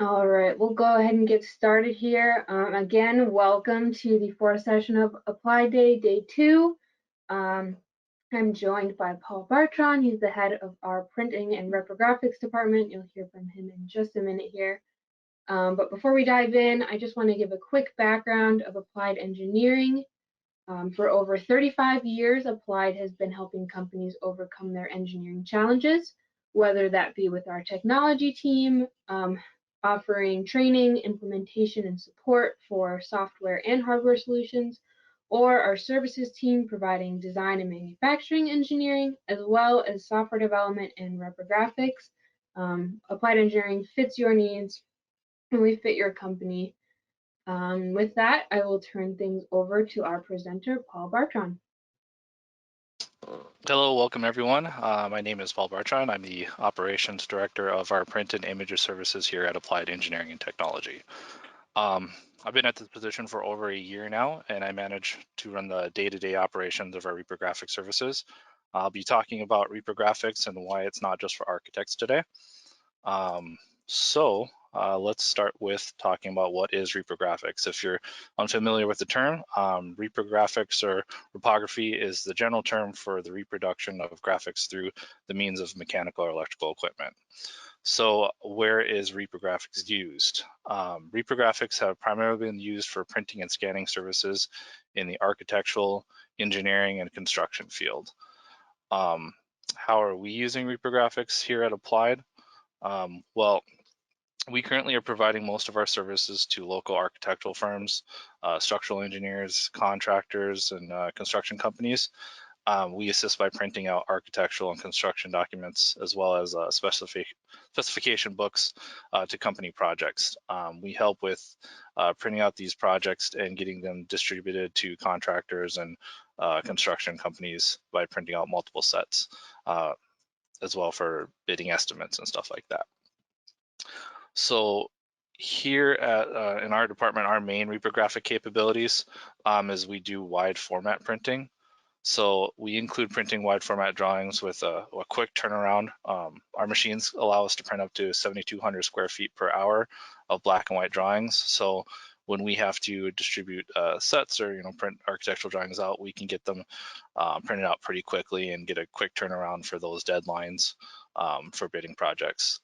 All right, we'll go ahead and get started here. Again, welcome to the fourth session of Applied Day, Day 2. I'm joined by Paul Bartron. He's the head of our printing and reprographics department. You'll hear from him in just a minute here. But before we dive in, I just want to give a quick background of applied engineering. For over 35 years, Applied has been helping companies overcome their engineering challenges, whether that be with our technology team, offering training, implementation, and support for software and hardware solutions, or our services team providing design and manufacturing engineering, as well as software development and reprographics. Applied engineering fits your needs, and we fit your company. With that, I will turn things over to our presenter, Paul Bartron. Hello, welcome everyone. My name is Paul Bartron. I'm the Operations Director of our Print and Imager Services here at Applied Engineering and Technology. I've been at this position for over a year now, and I manage to run the day-to-day operations of our reprographic services. I'll be talking about reprographics and why it's not just for architects today. Let's start with talking about what is reprographics. If you're unfamiliar with the term, reprographics or reprography is the general term for the reproduction of graphics through the means of mechanical or electrical equipment. So where is reprographics used? Reprographics have primarily been used for printing and scanning services in the architectural, engineering, and construction field. How are we using reprographics here at Applied? Well, we currently are providing most of our services to local architectural firms, structural engineers, contractors, and construction companies. We assist by printing out architectural and construction documents, as well as specification books to company projects. We help with printing out these projects and getting them distributed to contractors and construction companies by printing out multiple sets, as well for bidding estimates and stuff like that. So here at in our department, our main reprographic capabilities is we do wide format printing. So we include printing wide format drawings with a quick turnaround. Our machines allow us to print up to 7,200 square feet per hour of black and white drawings. So when we have to distribute sets or print architectural drawings out, we can get them printed out pretty quickly and get a quick turnaround for those deadlines for bidding projects.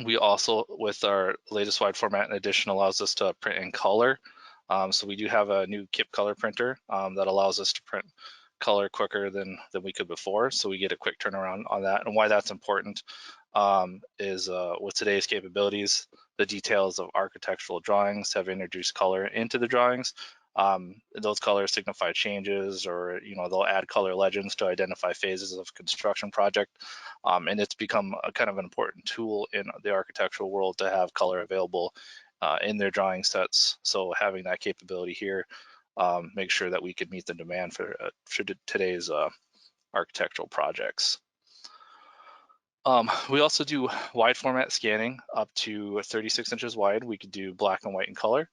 We also, with our latest wide format in addition, allows us to print in color. So we do have a new KIP color printer that allows us to print color quicker than we could before. So we get a quick turnaround on that. And why that's important is with today's capabilities, the details of architectural drawings have introduced color into the drawings. Those colors signify changes, or they'll add color legends to identify phases of construction project, and it's become a kind of an important tool in the architectural world to have color available in their drawing sets. So having that capability here makes sure that we could meet the demand for today's architectural projects. We also do wide format scanning up to 36 inches wide. We could do black and white and color.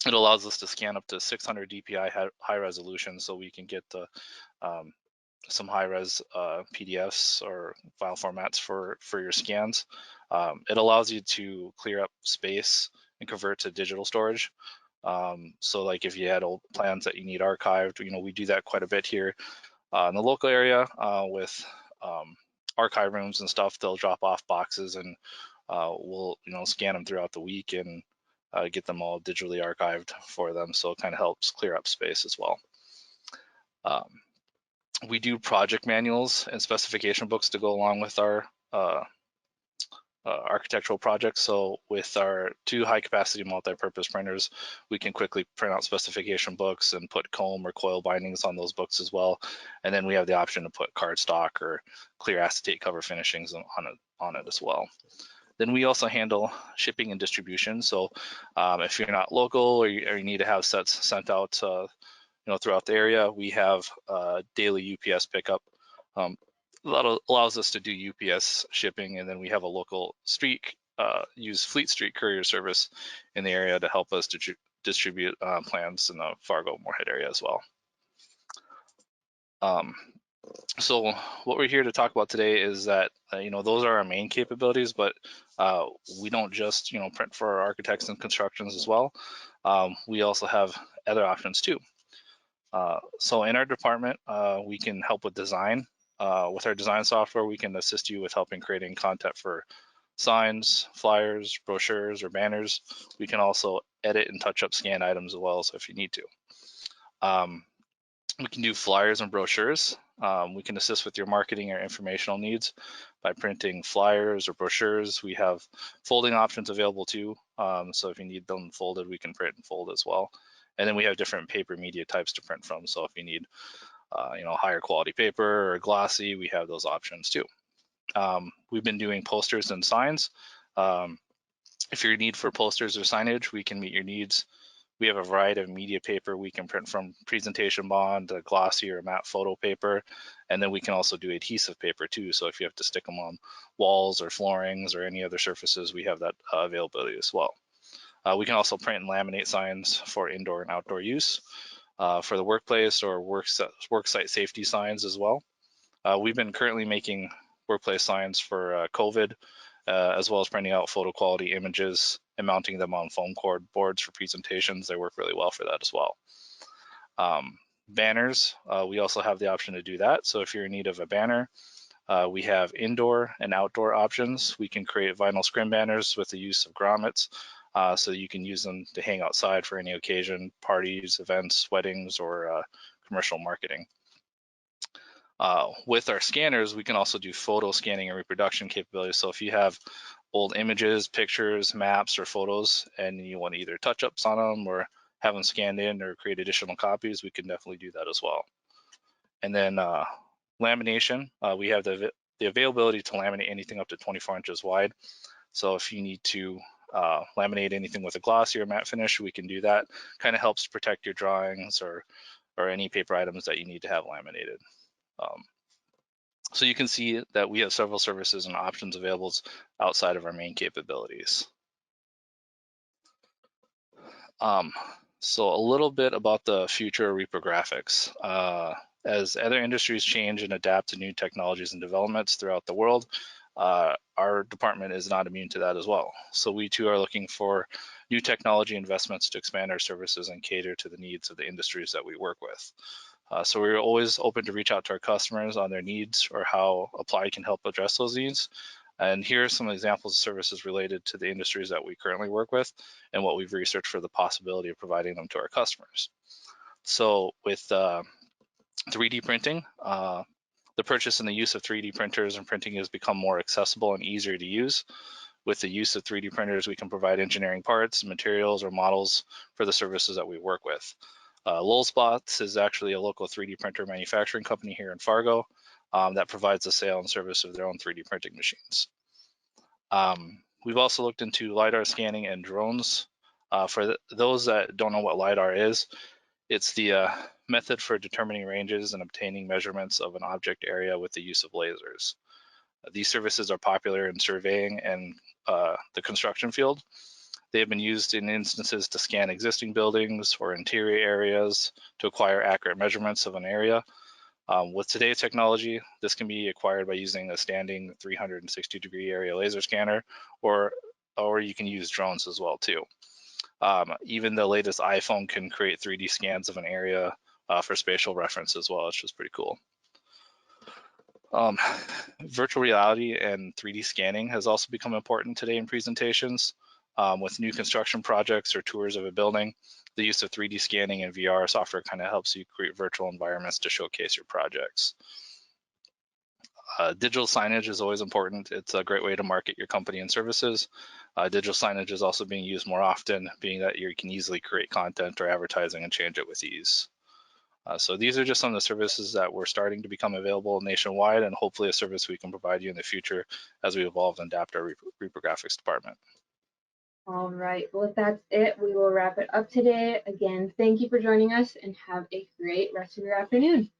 It allows us to scan up to 600 DPI high resolution, so we can get the some high res PDFs or file formats for your scans. It allows you to clear up space and convert to digital storage. So like if you had old plans that you need archived, we do that quite a bit here in the local area with archive rooms and stuff. They'll drop off boxes and we'll scan them throughout the week and get them all digitally archived for them, so it kind of helps clear up space as well. We do project manuals and specification books to go along with our architectural projects. So with our 2 high-capacity multi-purpose printers, we can quickly print out specification books and put comb or coil bindings on those books as well. And then we have the option to put cardstock or clear acetate cover finishings on it as well. Then we also handle shipping and distribution. So if you're not local or you need to have sets sent out throughout the area, we have daily UPS pickup. That allows us to do UPS shipping, and then we have a local use Fleet Street courier service in the area to help us distribute plans in the Fargo Moorhead area as well. So what we're here to talk about today is that those are our main capabilities, but we don't just print for our architects and constructions as well. We also have other options too. So in our department, we can help with design. With our design software, we can assist you with helping creating content for signs, flyers, brochures, or banners. We can also edit and touch up scan items as well, so if you need to. We can do flyers and brochures. We can assist with your marketing or informational needs by printing flyers or brochures. We have folding options available too. So if you need them folded, we can print and fold as well. And then we have different paper media types to print from. So if you need, higher quality paper or glossy, we have those options too. We've been doing posters and signs. If your need for posters or signage, we can meet your needs. We have a variety of media paper we can print from, presentation bond, glossy or matte photo paper, and then we can also do adhesive paper too. So if you have to stick them on walls or floorings or any other surfaces, we have that availability as well. We can also print and laminate signs for indoor and outdoor use, for the workplace or worksite safety signs as well. We've been currently making workplace signs for COVID, as well as printing out photo quality images and mounting them on foam cord boards for presentations. They work really well for that as well. Banners, we also have the option to do that. So if you're in need of a banner, we have indoor and outdoor options. We can create vinyl scrim banners with the use of grommets, so you can use them to hang outside for any occasion, parties, events, weddings, or commercial marketing. With our scanners, we can also do photo scanning and reproduction capabilities. So if you have old images, pictures, maps, or photos, and you want to either touch ups on them or have them scanned in or create additional copies, we can definitely do that as well. And then lamination, we have the availability to laminate anything up to 24 inches wide. So if you need to laminate anything with a glossy or matte finish, we can do that. Kind of helps protect your drawings or any paper items that you need to have laminated. So you can see that we have several services and options available outside of our main capabilities. So a little bit about the future of reprographics. As other industries change and adapt to new technologies and developments throughout the world, our department is not immune to that as well. So we too are looking for new technology investments to expand our services and cater to the needs of the industries that we work with. So we're always open to reach out to our customers on their needs or how Applied can help address those needs. And here are some examples of services related to the industries that we currently work with and what we've researched for the possibility of providing them to our customers. So with 3D printing, the purchase and the use of 3D printers and printing has become more accessible and easier to use. With the use of 3D printers, we can provide engineering parts, materials, or models for the services that we work with. Lutzbot is actually a local 3D printer manufacturing company here in Fargo that provides the sale and service of their own 3D printing machines. We've also looked into LiDAR scanning and drones. For those that don't know what LiDAR is, it's the method for determining ranges and obtaining measurements of an object area with the use of lasers. These services are popular in surveying and the construction field. They have been used in instances to scan existing buildings or interior areas to acquire accurate measurements of an area. With today's technology, this can be acquired by using a standing 360-degree area laser scanner, or you can use drones as well too. Even the latest iPhone can create 3D scans of an area for spatial reference as well, which is pretty cool. Virtual reality and 3D scanning has also become important today in presentations. With new construction projects or tours of a building, the use of 3D scanning and VR software kind of helps you create virtual environments to showcase your projects. Digital signage is always important. It's a great way to market your company and services. Digital signage is also being used more often, being that you can easily create content or advertising and change it with ease. So these are just some of the services that we're starting to become available nationwide, and hopefully a service we can provide you in the future as we evolve and adapt our reprographics department. All right, well, if that's it, we will wrap it up today. Again, thank you for joining us and have a great rest of your afternoon.